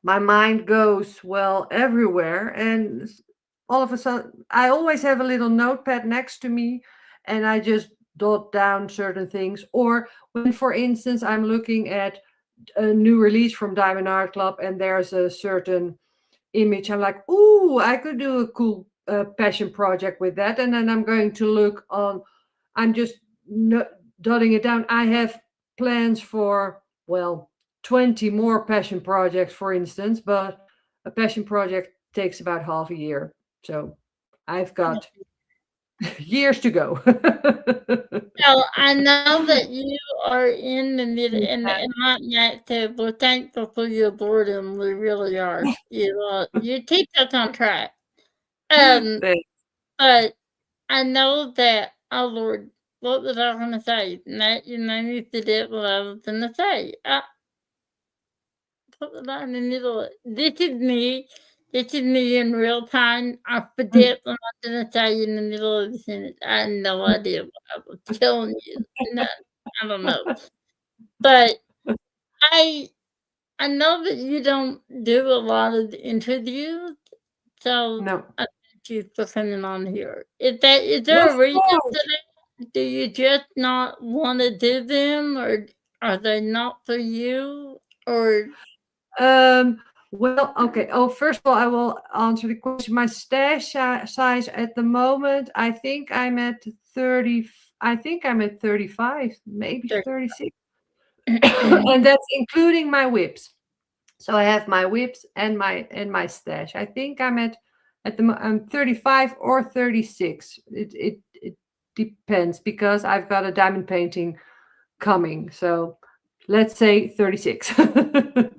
my mind goes, well, everywhere, and all of a sudden I always have a little notepad next to me, and I just dot down certain things. Or when, for instance, I'm looking at a new release from Diamond Art Club and there's a certain image, I'm like, ooh, I could do a cool passion project with that. And then I'm going to look on, I'm just dotting it down. I have plans for, well, 20 more passion projects, for instance, but a passion project takes about half a year. So I've got years to go. So I know that you are in the middle, and not negative. We're thankful for your boredom. We really are. You keep us on track. Um, Thanks. but I know that. Oh Lord, what was I going to say? That you made me forget what I was going to say. What was I in the middle of? This is me. This is me in real time. I forget what I'm going to say in the middle of the sentence. I had no idea what I was telling you. No, I don't know. But I I know that you don't do a lot of interviews, so No. I thank you for coming on here. Is there Of a reason to course. that? Do you just not want to do them, or are they not for you? Or Well, okay. Oh, first of all, I will answer the question. My stash size at the moment, I think I'm at 30. I think I'm at 35, maybe they're 36. And that's including my whips. So I have my whips and my stash. I think I'm 35 or 36. It depends because I've got a diamond painting coming. So let's say 36. 30,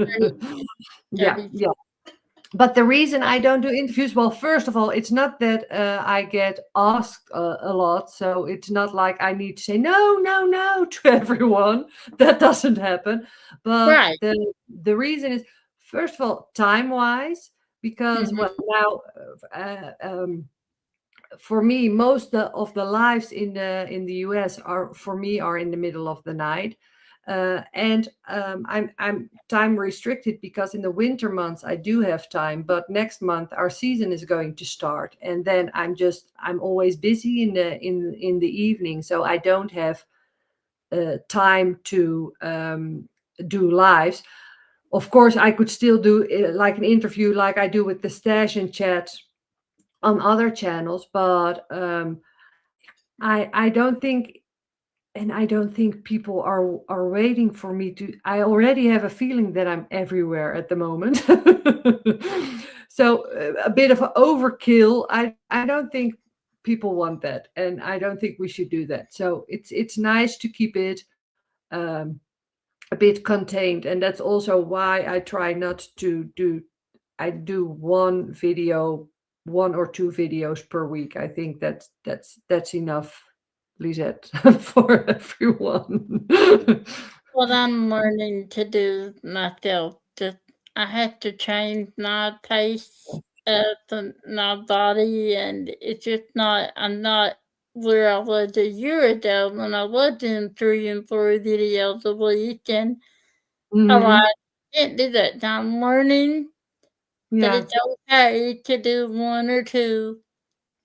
Yeah, yeah. But the reason I don't do interviews, well, first of all, it's not that I get asked a lot. So it's not like I need to say no, no, no to everyone. That doesn't happen. But right. the reason is, first of all, time wise, because Mhm. well, now for me, most of the lives in the US are for me are in the middle of the night, and I'm time restricted because in the winter months I do have time, but next month our season is going to start, and then I'm always busy in the evening, so I don't have time to do lives. Of course, I could still do like an interview, like I do with the stash and chat on other channels, but I don't think, and I don't think people are waiting for me to. I already have a feeling that I'm everywhere at the moment. So a bit of an overkill. I don't think people want that, and I don't think we should do that. So it's nice to keep it um, a bit contained, and that's also why I try not to do. I do one video, one or two videos per week. I think that's enough, Lisette, for everyone. What I'm learning to do myself, just I have to change my pace of my body, and it's just not. I'm not where I was a year ago when I was doing 3 and 4 videos a week, and I Hmm. can't do that. I'm learning that Yeah, it's okay to do 1 or 2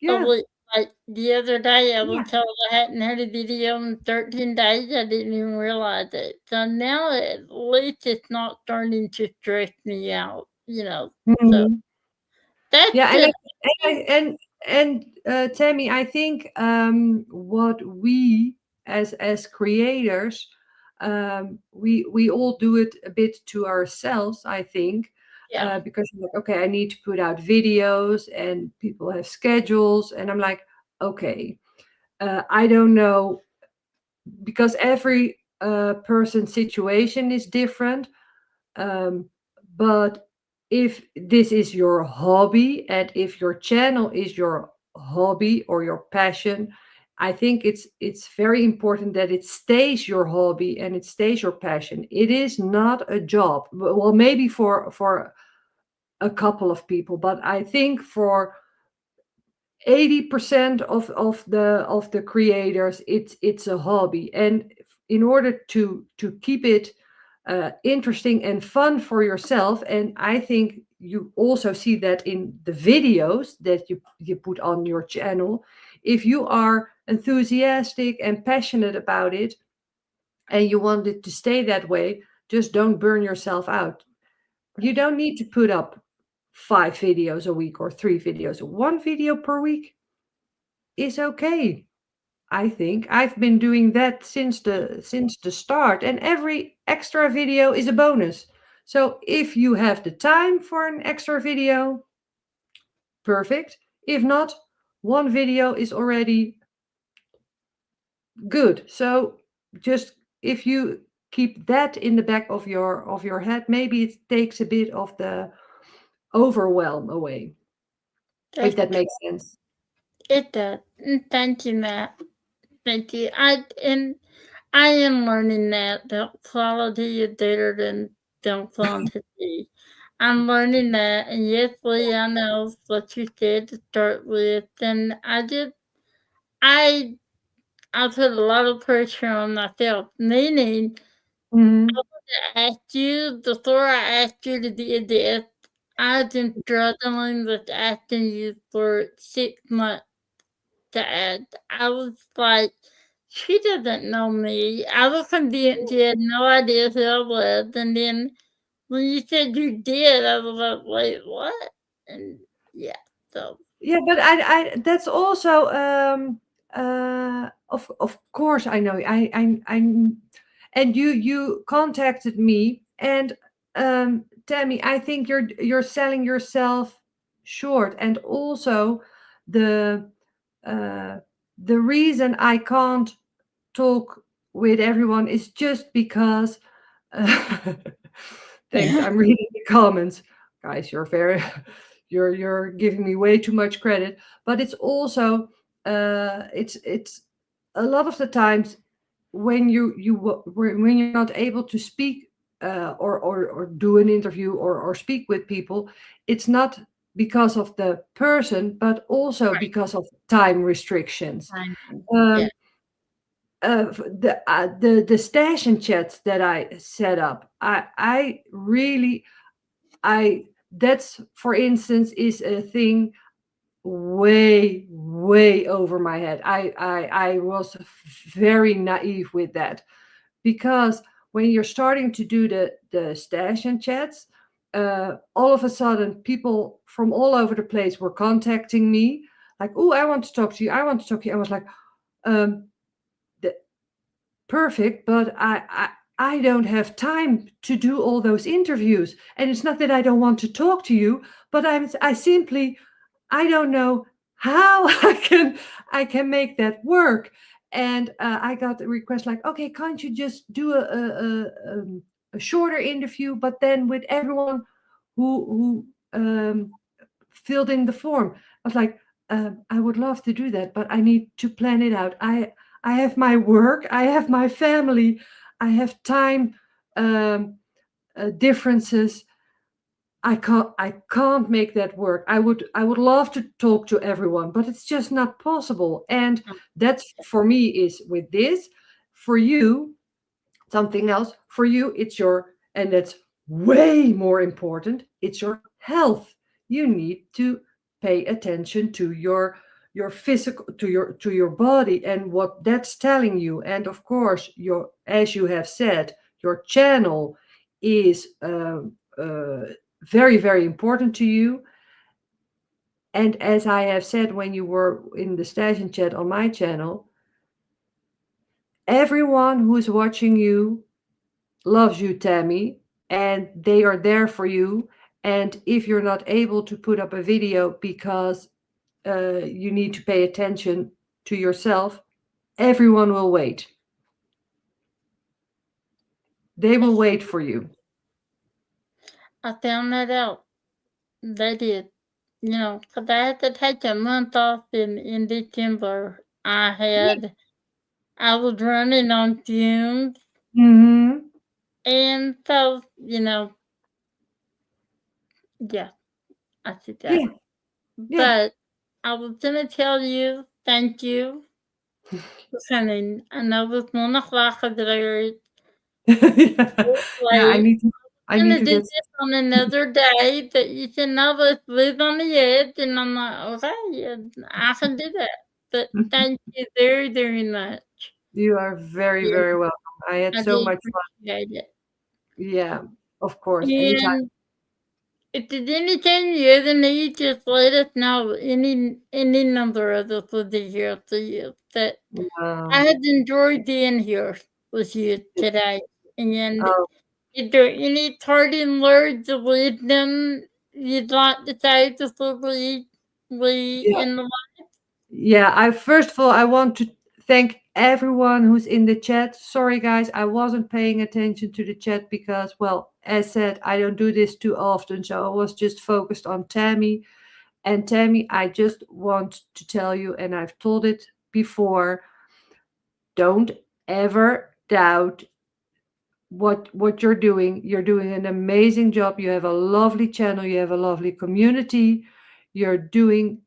a yeah, week. Like the other day, I was yeah. told I hadn't had a video in 13 days. I didn't even realize it. So now at least it's not starting to stress me out. So Mhm. that's Yeah, good. and Tammy, I think what we as creators, we all do it a bit to ourselves, I think, Yeah. because we're like, okay, I need to put out videos, and people have schedules, and I'm like, okay, I don't know, because every person's situation is different. um, but if this is your hobby and if your channel is your hobby or your passion, I think it's very important that it stays your hobby and it stays your passion. It is not a job. Well, maybe for a couple of people, but I think for 80% of the creators, it's a hobby, and in order to keep it interesting and fun for yourself, and I think you also see that in the videos that you put on your channel, if you are enthusiastic and passionate about it and you want it to stay that way, Just don't burn yourself out. You don't need to put up 5 videos a week or 3 videos. One video per week is okay. I think I've been doing that since the start, and every extra video is a bonus. So if you have the time for an extra video, perfect. If not, one video is already good. So just if you keep that in the back of your head, maybe it takes a bit of the overwhelm away, if That's that true. makes sense. It does. Thank you, Matt. Thank you. I am learning that quality is better than quantity. I'm learning that, and yes, Lee, I know what you said to start with, and I I put a lot of pressure on myself, meaning Mhm. I asked you before I asked you to do this. I've been struggling with asking you for 6 months to add. I was like, she doesn't know me. I was convinced she had no idea who I was. And then when you said you did, I was like, wait, what? And yeah, so Yeah, but I that's also of course I know and you contacted me, and Tammy, I think you're selling yourself short. And also the uh the reason I can't talk with everyone is just because thanks. I'm reading the comments. Guys, you're very you're giving me way too much credit. But it's also it's a lot of the times when when you're not able to speak or do an interview or speak with people, it's not because of the person, but also right, because of time restrictions. timing. Yeah. Um, the stash and chats that I set up, I really I that's, for instance, is a thing way over my head. I was very naive with that, because when you're starting to do the stash and chats, all of a sudden people from all over the place were contacting me, like, oh, I want to talk to you, I want to talk to you. I was like, um, perfect, but I don't have time to do all those interviews. And it's not that I don't want to talk to you, but I simply I don't know how I can make that work. And I got a request like, okay, can't you just do a shorter interview, but then with everyone who filled in the form. I was like, I would love to do that, but I need to plan it out. I have my work, I have my family, I have time differences. I can't make that work. I would love to talk to everyone, but it's just not possible. And that's, for me, is with this. For you, something else. For you, it's your, and that's way more important, it's your health. You need to pay attention to your physical, to your body and what that's telling you. And of course, your, as you have said, your channel is very, very important to you. And as I have said when you were in the station chat on my channel, everyone who's watching you loves you, Tammy, and they are there for you. And if you're not able to put up a video because you need to pay attention to yourself, everyone will wait. They will wait for you. I found that out. They did. You know, 'cause I had to take a month off in December. I was running on fumes, Mm-hmm. and so, yeah, I see that. Yeah, yeah. But I was gonna tell you thank you for coming. I know it's 1 o'clock there. Yeah, It's yeah, I late. need to I need Gonna to do get this on another day, but you said, "No, let's live on the edge," and I'm like, "Okay, yeah, I can do that." But thank you very, very much. you are very, Yeah, very welcome. I had I so do much fun. appreciate it. Yeah, of course. Anytime. And if there's anything you ever need, just let us know. Any number of us will be here for you. But I Um, have enjoyed being here with you today. And oh, is there any parting words of wisdom you'd like to say before we yeah. end the Yeah, I first of all I want to thank everyone who's in the chat. Sorry guys, I wasn't paying attention to the chat because well, as said, I don't do this too often, so I was just focused on Tammy. And Tammy, I just want to tell you, and I've told it before, don't ever doubt what you're doing. You're doing an amazing job. You have a lovely channel, you have a lovely community. You're doing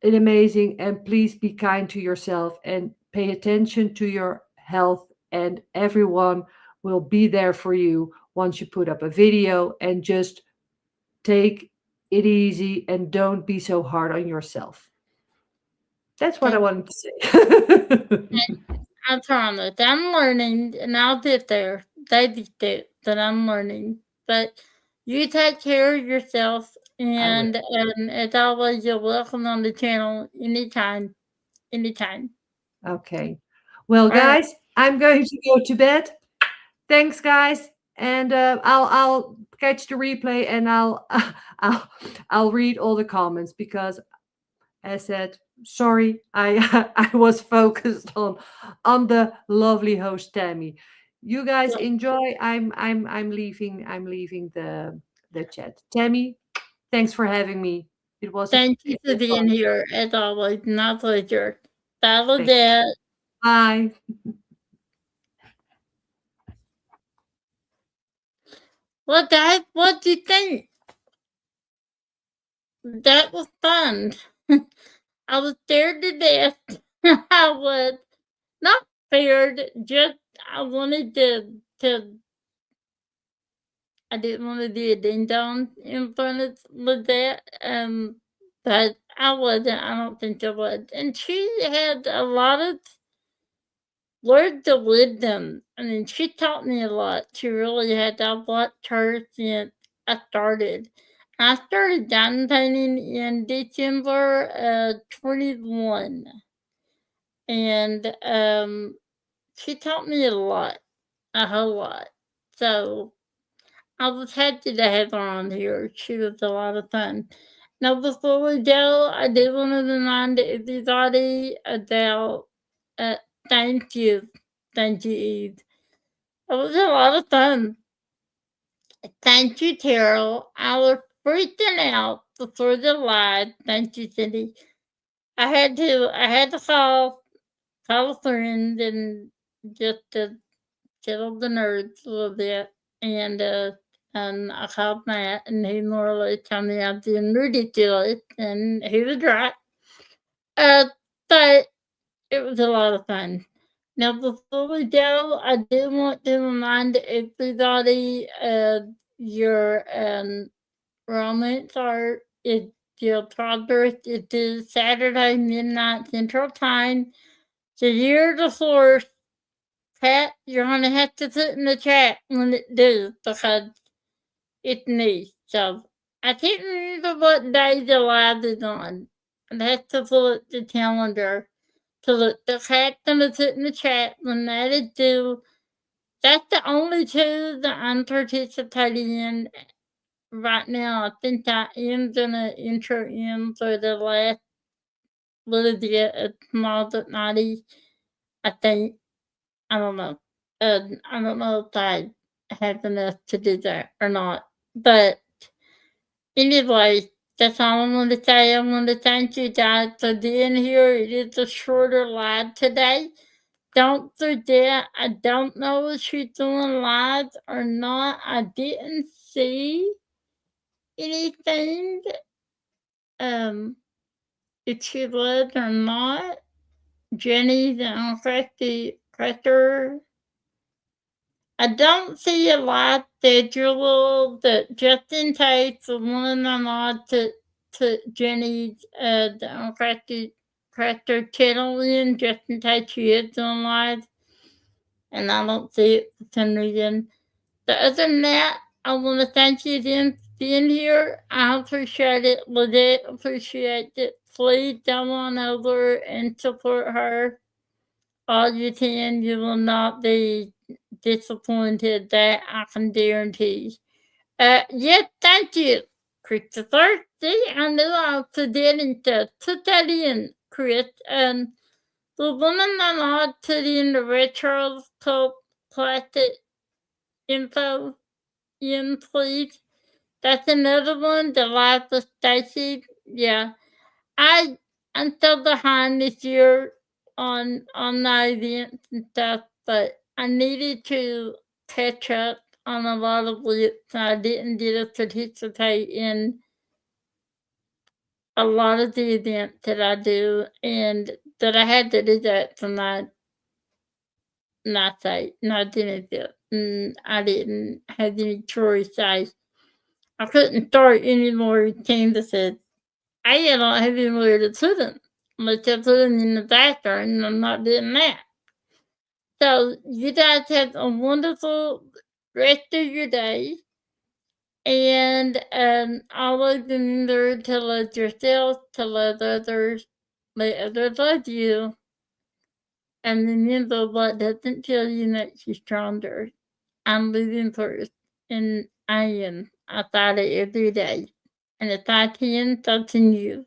it amazing, and please be kind to yourself and pay attention to your health, and everyone will be there for you once you put up a video, and just take it easy and don't be so hard on yourself. That's what I line? wanted to say. I promise. I'm learning, and I'll get there. Baby steps, but I'm learning. But you take care of yourself, I will. and as always, you're welcome on the channel anytime. Anytime. Okay. Well, All right. guys, I'm going to go to bed. Thanks, guys, and I'll catch the replay, and I'll I'll read all the comments because, as said, sorry, I I was focused on the lovely host Tammy. You guys Well, enjoy. I'm leaving the chat. Tammy, thanks for having me. thank you It for was being fun. here, as always. My pleasure. Follow Thank you. that. Bye. Well, guys, what do you think? That was fun. I was scared to death. I was not scared, just I wanted to I didn't want to be a ding dong in front of Lisette, but I wasn't. I don't think I was. And she had a lot of words of wisdom. I mean, she taught me a lot. She really had. I watched her since I started. I started diamond painting in December 21, and she taught me a lot, a whole lot. So I was happy to have her on here. She was a lot of fun. Now, before we go, I do want to remind everybody about uh, thank you. Thank you, Eve. It was a lot of fun. Thank you, Terrell. I was freaking out before the live. Thank you, Cindy. I had to call a friend and just to settle the nerves a little bit. And I called Matt, and he more or less told me I was being ridiculous, and he was right. Uh, but it was a lot of fun. Now, before we go, I do want to remind everybody your romance art is your progress. It is Saturday, midnight Central Time. The year of the horse. Pat, you're gonna have to put in the chat when it does because it's me. So I can't remember what day the live is on. I'd have to pull up the calendar to look. The Pat's gonna put in the chat when that is due. That's the only two that I'm participating in right now. I think I am gonna enter in for the last little bit of small but mighty. I think. I don't know. I don't know if I have enough to do that or not. But anyway, that's all I'm going to say. I want to thank you guys for being here. It is a shorter live today. Don't forget, I don't know if she's doing live or not. I didn't see anything, um, if she was or not. Jenny, the unaffected cracker. I don't see a live schedule that just in case the one I'm on to Jenny's the Crafter channel in just in case she is on live and I don't see it for some reason. other than that, I want to thank you again for being here. I appreciate it. Lisette appreciate it. Please come on over and support her all you can. You will not be disappointed. That I can guarantee. Yeah, thank you, Christopher. See, I knew I was forgetting to put that in, Chris. The woman that I put in the Red Charles Cup plastic info in, please. That's another one, the life of Stacy. Yeah, I'm so behind this year on the events and stuff, but I needed to catch up on a lot of it. I didn't get to participate in a lot of the events that I do, and that I had to do that for my night, not dinner dip. I didn't have any choice. I couldn't start any more canvases. I don't have anywhere to put them. Unless I put them in the bathroom, and I'm not doing that. So you guys have a wonderful rest of your day. And always remember to love yourself, to love others, let others love you. And remember, what doesn't kill you makes you stronger. I'm living first, and I am. I fight it every day. And if I can, so can you.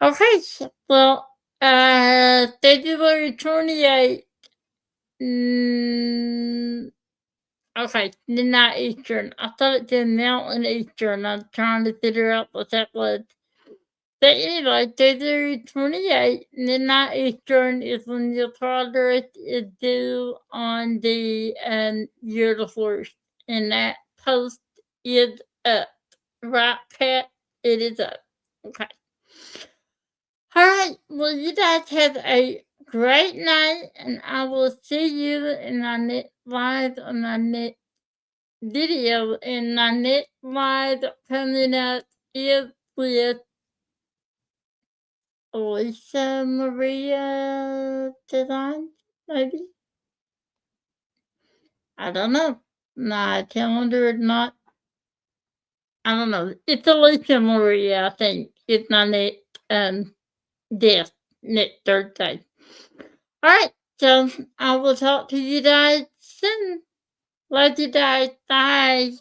Okay, well, February 28th, okay, midnight Eastern. I thought it said Mountain Eastern. I'm trying to figure out what that was. But anyway, February 28th, midnight Eastern is when your progress is due on the year of horse. And that post is up. Right, Pat? It is up. Okay. All right. Well, you guys have a great night, and I will see you in our next live on our next video. And our next live coming up is with Lisa Maria Design, maybe? I don't know. My calendar is not. I don't know. It's Alicia Maria, I think. It's my next yes, next Thursday. Alright, so I will talk to you guys soon. Love you guys. Bye.